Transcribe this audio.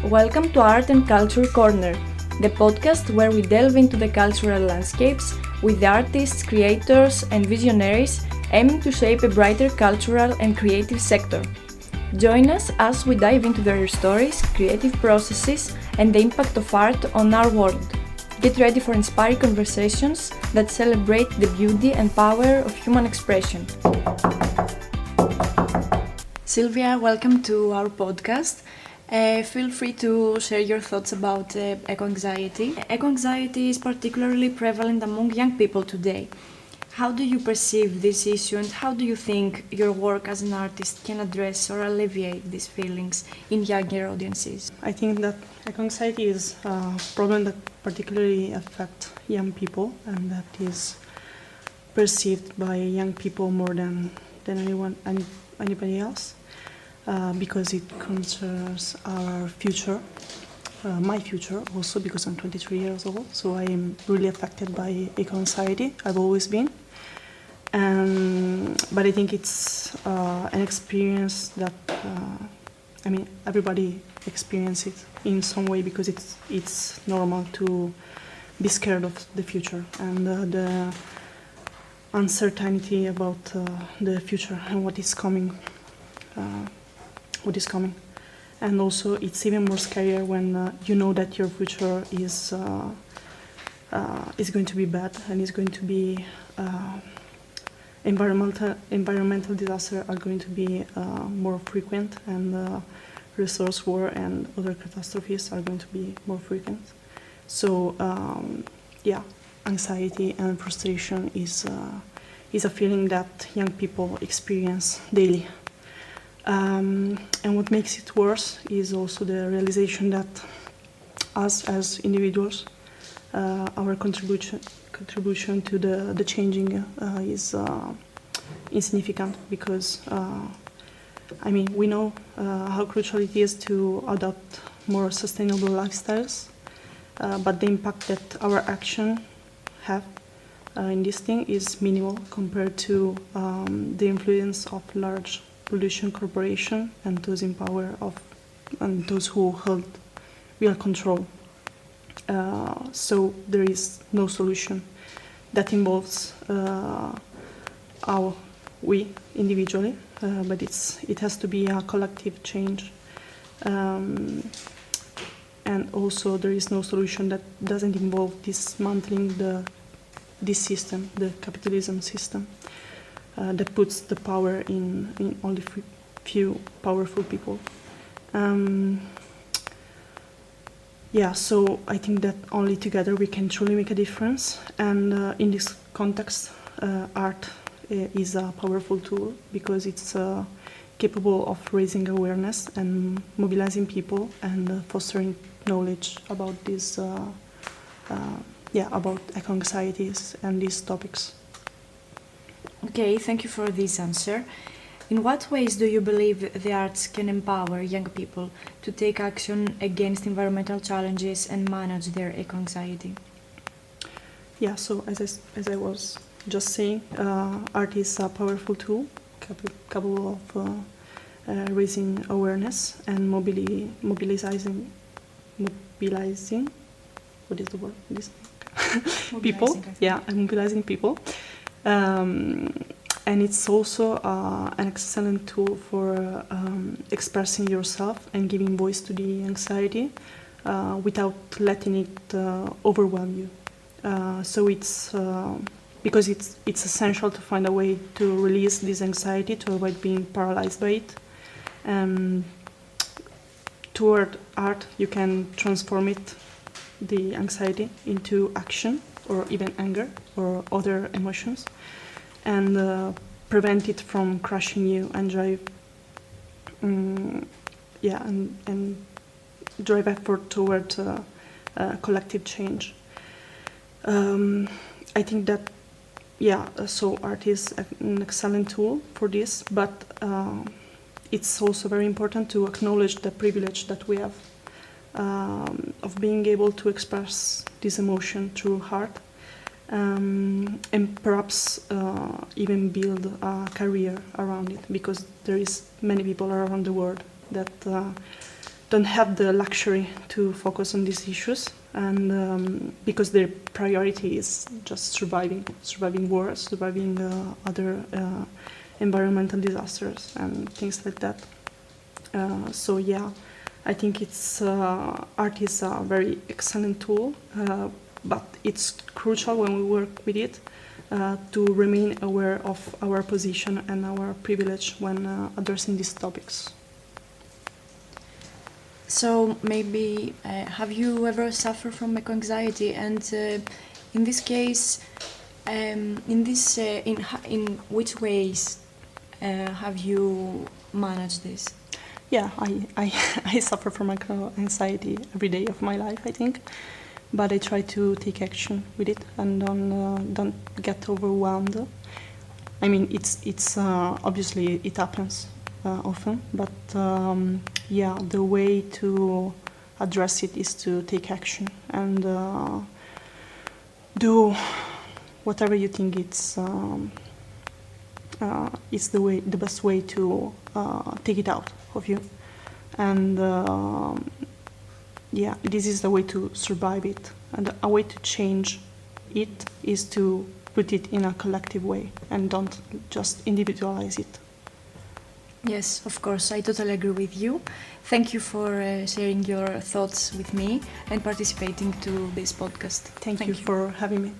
Welcome to Art and Culture Corner, the podcast where we delve into the cultural landscapes with the artists, creators, and visionaries aiming to shape a brighter cultural and creative sector. Join us as we dive into their stories, creative processes, and the impact of art on our world. Get ready for inspiring conversations that celebrate the beauty and power of human expression. Sylvia, welcome to our podcast. Feel free to share your thoughts about eco-anxiety. Eco-anxiety is particularly prevalent among young people today. How do you perceive this issue and how do you think your work as an artist can address or alleviate these feelings in younger audiences? I think that eco-anxiety is a problem that particularly affects young people and that is perceived by young people more than anybody else. Because it concerns our future, my future also, because I'm 23 years old, so I am really affected by eco-anxiety. I've always been. But I think it's an experience that, everybody experiences it in some way because it's normal to be scared of the future and the uncertainty about the future and what is coming. And also it's even more scarier when you know that your future is going to be bad and is going to be environmental disasters are going to be more frequent and resource war and other catastrophes are going to be more frequent. So anxiety and frustration is a feeling that young people experience daily. And what makes it worse is also the realization that us as individuals, our contribution to the changing is insignificant because we know how crucial it is to adopt more sustainable lifestyles, but the impact that our action have in this thing is minimal compared to the influence of large pollution corporation and those in power and those who hold real control. So there is no solution that involves we individually, but it has to be a collective change. And also there is no solution that doesn't involve dismantling this system, the capitalism system. That puts the power in only few powerful people. So I think that only together we can truly make a difference. And in this context, art is a powerful tool because it's capable of raising awareness and mobilizing people and fostering knowledge about this, about eco-anxieties and these topics. Okay, thank you for this answer. In what ways do you believe the arts can empower young people to take action against environmental challenges and manage their eco-anxiety? Yeah, so as I was just saying, art is a powerful tool capable of raising awareness and mobilizing. What is the word? People. Yeah, and mobilizing people. And it's also an excellent tool for expressing yourself and giving voice to the anxiety without letting it overwhelm you. So it's because it's essential to find a way to release this anxiety to avoid being paralyzed by it. Toward art, you can transform the anxiety into action or even anger or other emotions, and prevent it from crushing you and drive effort toward collective change. I think that so art is an excellent tool for this, but it's also very important to acknowledge the privilege that we have of being able to express this emotion through art, and perhaps even build a career around it, because there is many people around the world that don't have the luxury to focus on these issues, and because their priority is just surviving wars, surviving other environmental disasters and things like that. So yeah, I think it's art is a very excellent tool, but it's crucial when we work with it to remain aware of our position and our privilege when addressing these topics. So maybe have you ever suffered from eco-anxiety? And in this case, in which ways have you managed this? Yeah, I suffer from anxiety every day of my life, I think, but I try to take action with it and don't get overwhelmed. I mean, it's obviously it happens often, but yeah, the way to address it is to take action and do whatever you think it's the best way to take it out of you, and yeah, this is the way to survive it, and a way to change it is to put it in a collective way and don't just individualize it. Yes, of course, I totally agree with you. Thank you for sharing your thoughts with me and participating to this podcast. Thank you for having me.